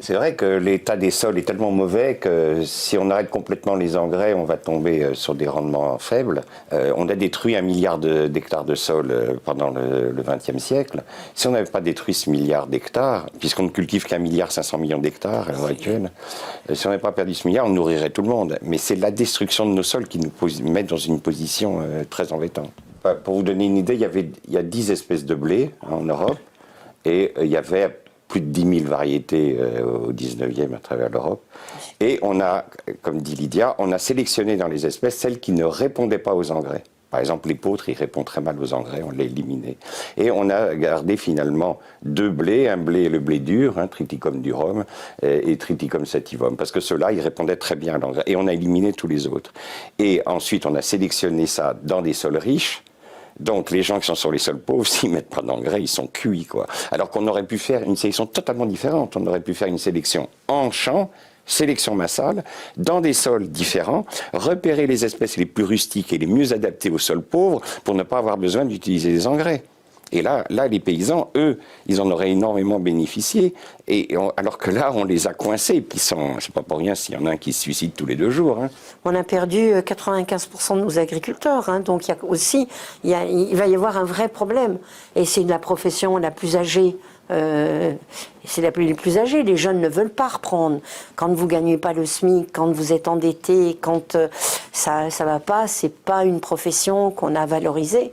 C'est vrai que l'état des sols est tellement mauvais que si on arrête complètement les engrais, on va tomber sur des rendements faibles. On a détruit 1 milliard d'hectares de sol pendant le XXe siècle. Si on n'avait pas détruit ce milliard d'hectares, puisqu'on ne cultive qu'1,5 milliard d'hectares à l'heure actuelle, si on n'avait pas perdu ce milliard, on nourrirait tout le monde. Mais c'est la destruction de nos sols qui nous met dans une position très embêtante. Pour vous donner une idée, il y a 10 espèces de blé en Europe et il y avait plus de 10 000 variétés au 19e à travers l'Europe. Et on a, comme dit Lydia, on a sélectionné dans les espèces celles qui ne répondaient pas aux engrais. Par exemple, l'épeautre, il répond très mal aux engrais, on l'a éliminé. Et on a gardé finalement 2 blés, un blé, le blé dur, Triticum durum, et Triticum sativum, parce que ceux-là, ils répondaient très bien à l'engrais. Et on a éliminé tous les autres. Et ensuite, on a sélectionné ça dans des sols riches. Donc les gens qui sont sur les sols pauvres, s'ils mettent pas d'engrais, ils sont cuits, quoi. Alors qu'on aurait pu faire une sélection totalement différente. On aurait pu faire une sélection en champ, sélection massale, dans des sols différents, repérer les espèces les plus rustiques et les mieux adaptées aux sols pauvres pour ne pas avoir besoin d'utiliser des engrais. Et là, les paysans, eux, ils en auraient énormément bénéficié, alors que là, on les a coincés, et puis c'est pas pour rien s'il y en a un qui se suicide tous les 2 jours. On a perdu 95% de nos agriculteurs, donc il va y avoir un vrai problème. Et c'est la profession la plus âgée. C'est les plus âgés, les jeunes ne veulent pas reprendre. Quand vous ne gagnez pas le SMIC, quand vous êtes endetté, quand ça va pas, c'est pas une profession qu'on a valorisée.